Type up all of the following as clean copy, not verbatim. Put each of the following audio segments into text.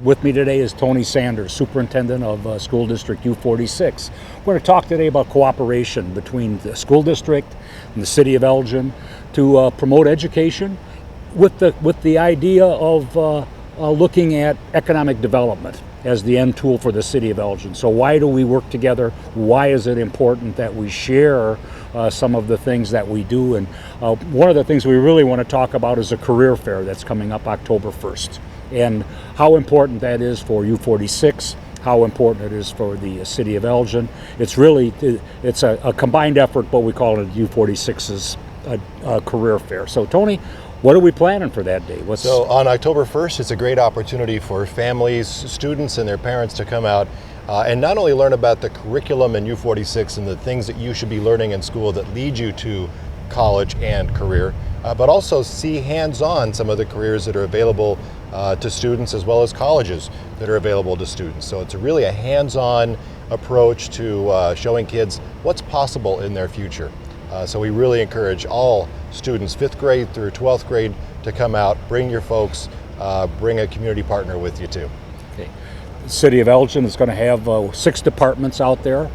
With me today is Tony Sanders, Superintendent of School District U-46. We're going to talk today about cooperation between the school district and the City of Elgin to promote education with the idea of looking at economic development as the end tool for the City of Elgin. So why do we work together? Why is it important that we share some of the things that we do? And one of the things we really want to talk about is a career fair that's coming up October 1st. And how important that is for U-46, how important it is for the City of Elgin. It's a combined effort, but we call it U-46's career fair. So Tony, what are we planning for that day? So on October 1st, it's a great opportunity for families, students, and their parents to come out and not only learn about the curriculum in U-46 and the things that you should be learning in school that lead you to college and career, but also see hands-on some of the careers that are available to students as well as colleges that are available to students. So it's really a hands-on approach to showing kids what's possible in their future. So we really encourage all students, 5th grade through 12th grade, to come out, bring your folks, bring a community partner with you too. Okay. The City of Elgin is going to have 6 departments out there,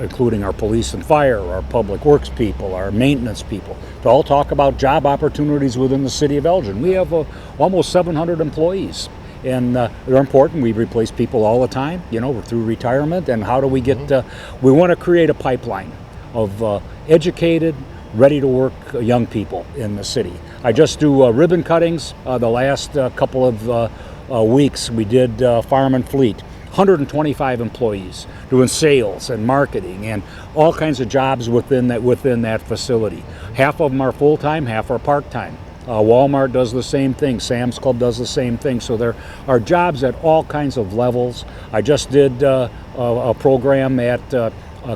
including our police and fire, our public works people, our maintenance people, to all talk about job opportunities within the City of Elgin. We have almost 700 employees, and they're important. We replace people all the time, through retirement. And how do we get, we want to create a pipeline of educated, ready-to-work young people in the city. I just do ribbon cuttings. The last couple of weeks we did Farm and Fleet. 125 employees doing sales and marketing and all kinds of jobs within that facility. Half of them are full-time, half are part-time. Walmart does the same thing. Sam's Club does the same thing. So there are jobs at all kinds of levels. I just did a program at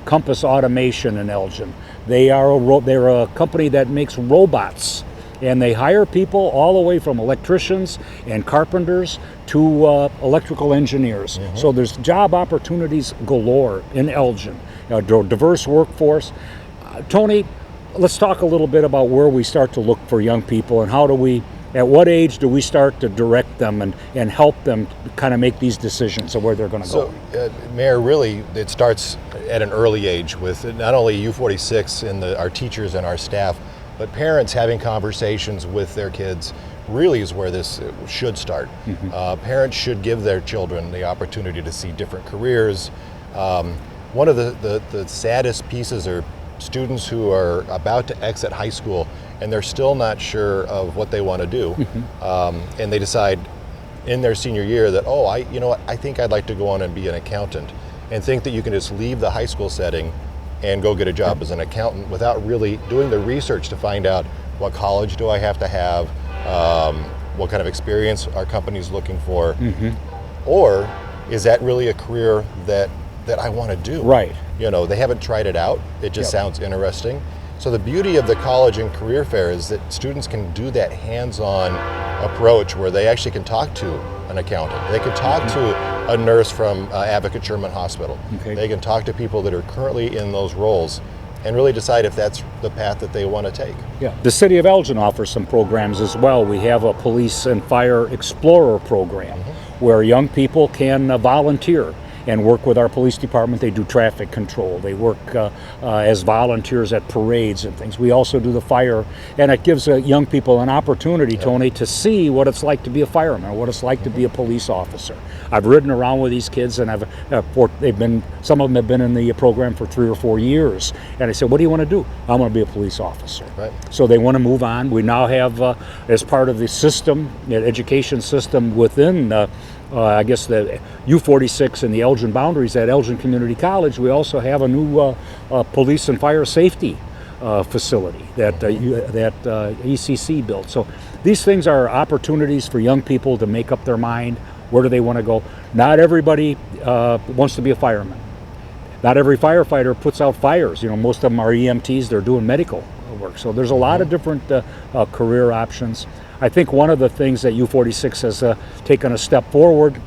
Compass Automation in Elgin. They're a company that makes robots, and they hire people all the way from electricians and carpenters to electrical engineers. Mm-hmm. So there's job opportunities galore in Elgin, a diverse workforce. Tony, let's talk a little bit about where we start to look for young people and at what age do we start to direct them and help them kind of make these decisions of where they're going to go? So, Mayor, really, it starts at an early age with not only U-46 and our teachers and our staff, but parents having conversations with their kids really is where this should start. Mm-hmm. Parents should give their children the opportunity to see different careers. One of the saddest pieces are students who are about to exit high school and they're still not sure of what they want to do. Mm-hmm. And they decide in their senior year that, I think I'd like to go on and be an accountant, and think that you can just leave the high school setting and go get a job as an accountant without really doing the research to find out what college do I have to have, what kind of experience are companies looking for, mm-hmm. or is that really a career that I want to do? Right. They haven't tried it out. It just sounds interesting. So the beauty of the college and career fair is that students can do that hands-on approach where they actually can talk to an accountant. They can talk to a nurse from Advocate Sherman Hospital. Okay. They can talk to people that are currently in those roles and really decide if that's the path that they want to take. Yeah. The City of Elgin offers some programs as well. We have a Police and Fire Explorer program, mm-hmm. where young people can volunteer and work with our police department. They do traffic control. They work as volunteers at parades and things. We also do the fire, and it gives young people an opportunity, Tony, to see what it's like to be a fireman, what it's like to be a police officer. I've ridden around with these kids, and some of them have been in the program for 3 or 4 years. And I said, "What do you want to do?" "I want to be a police officer." Right. So they want to move on. We now have, as part of the system, the education system within the U-46 and the Elgin boundaries at Elgin Community College, we also have a new police and fire safety facility that ECC built. So these things are opportunities for young people to make up their mind. Where do they want to go? Not everybody wants to be a fireman. Not every firefighter puts out fires. Most of them are EMTs. They're doing medical work. So there's a lot of different career options. I think one of the things that U-46 has taken a step forward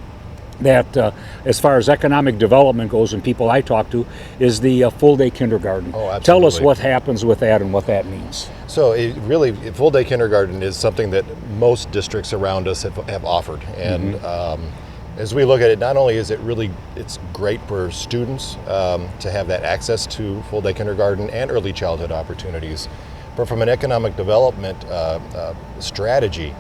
that as far as economic development goes and people I talk to is the full-day kindergarten. Oh, absolutely. Tell us what happens with that and what that means. So full-day kindergarten is something that most districts around us have offered. And as we look at it, not only is it's great for students to have that access to full-day kindergarten and early childhood opportunities, but from an economic development strategy,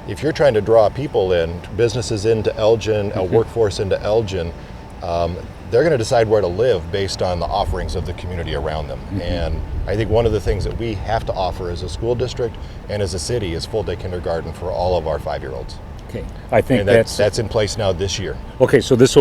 if you're trying to draw people in, businesses into Elgin, a workforce into Elgin, they're going to decide where to live based on the offerings of the community around them. And I think one of the things that we have to offer as a school district and as a city is full-day kindergarten for all of our 5-year-olds. Okay, I think and that's in place now this year. Okay, so this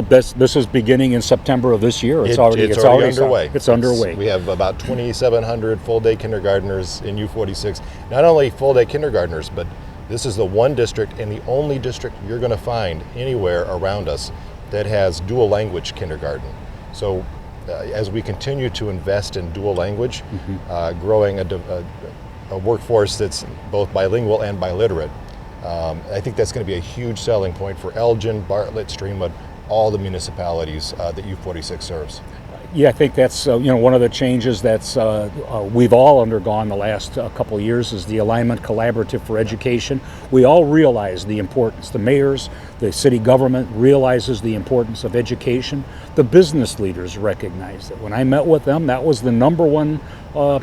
is beginning in September of this year. It's already underway. It's underway. We have about 2,700 full-day kindergartners in U-46. Not only full-day kindergartners, but this is the one district and the only district you're going to find anywhere around us that has dual language kindergarten. So as we continue to invest in dual language, growing a workforce that's both bilingual and biliterate, I think that's going to be a huge selling point for Elgin, Bartlett, Streamwood, all the municipalities that U-46 serves. Yeah, I think that's one of the changes that's we've all undergone the last couple of years is the Alignment Collaborative for Education. We all realize the importance. The mayors, the city government realizes the importance of education. The business leaders recognize it. When I met with them, that was the number one. Goal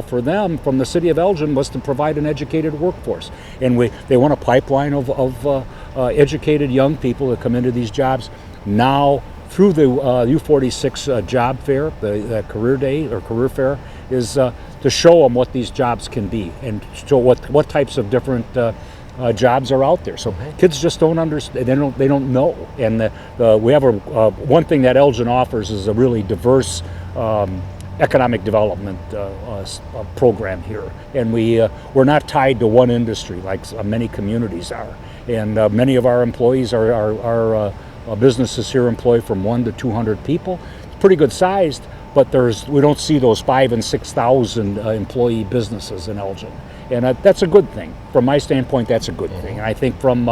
for them from the city of Elgin was to provide an educated workforce, and they want a pipeline of educated young people to come into these jobs now. Through the U-46 job fair, the career day or career fair, is to show them what these jobs can be and show what types of different jobs are out there. So kids just don't understand. They don't know. And we have one thing that Elgin offers is a really diverse economic development program here, and we're not tied to one industry like many communities are. And many of our employees are businesses here employ from 1 to 200 people. It's pretty good sized, but we don't see those 5,000 and 6,000 employee businesses in Elgin, and that's a good thing. From my standpoint, that's a good thing. And I think from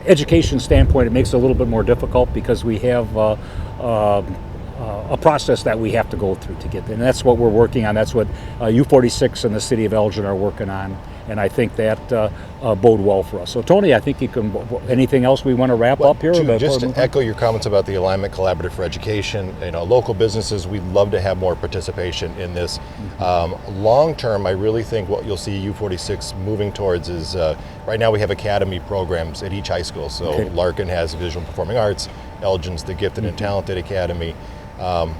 education standpoint, it makes it a little bit more difficult because we have a process that we have to go through to get there. And that's what we're working on. That's what U-46 and the city of Elgin are working on. And I think that bode well for us. So Tony, I think you can, anything else we want to wrap up here? Just to echo your comments about the Alignment Collaborative for Education, local businesses, we'd love to have more participation in this. Long term, I really think what you'll see U-46 moving towards is, right now we have academy programs at each high school. So Larkin has Visual Performing Arts, Elgin's the Gifted and Talented Academy. The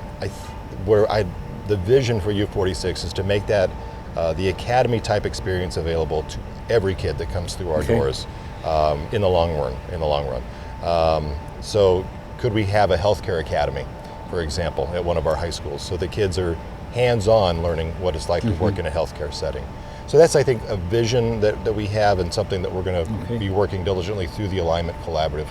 vision for U-46 is to make that the academy type experience available to every kid that comes through our doors in the long run. So could we have a healthcare academy, for example, at one of our high schools, so the kids are hands-on learning what it's like to work in a healthcare setting. So that's, I think, a vision that we have and something that we're going to be working diligently through the Alignment Collaborative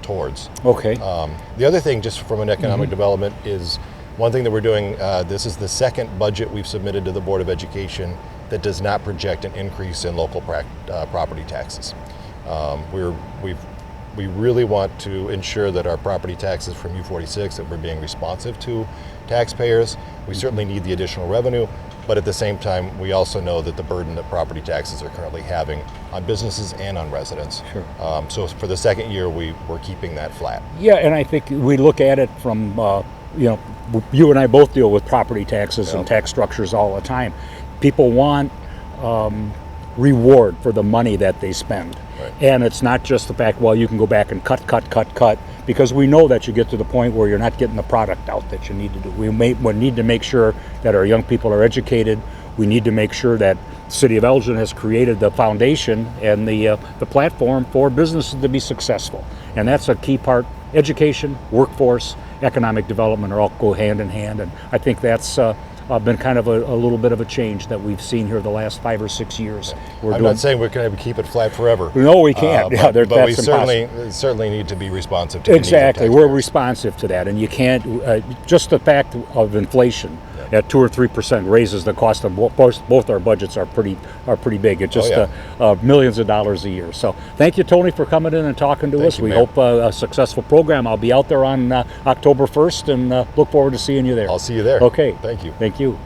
towards. The other thing, just from an economic development, is one thing that we're doing, this is the second budget we've submitted to the Board of Education that does not project an increase in local property taxes. We really want to ensure that our property taxes from U-46, that we're being responsive to taxpayers. We certainly need the additional revenue, but at the same time, we also know that the burden that property taxes are currently having on businesses and on residents. So for the second year, we're keeping that flat. Yeah, and I think we look at it from, you and I both deal with property taxes and tax structures all the time. People want reward for the money that they spend. And it's not just the fact, well, you can go back and cut, because we know that you get to the point where you're not getting the product out that you need to do. We need to make sure that our young people are educated. We need to make sure that the City of Elgin has created the foundation and the platform for businesses to be successful. And that's a key part. Education, workforce, economic development all go hand in hand. And I think that's been kind of a little bit of a change that we've seen here the last 5 or 6 years. I'm not saying we're going to keep it flat forever. No, we can't. But we certainly need to be responsive to exactly. We're responsive to that, and you can't. Just the fact of inflation at 2 or 3% raises the cost of both our budgets are pretty big. It's just millions of dollars a year. So thank you, Tony, for coming in and talking to us. We hope a successful program. I'll be out there on October 1st, and look forward to seeing you there. I'll see you there. Okay. Thank you. Thank you.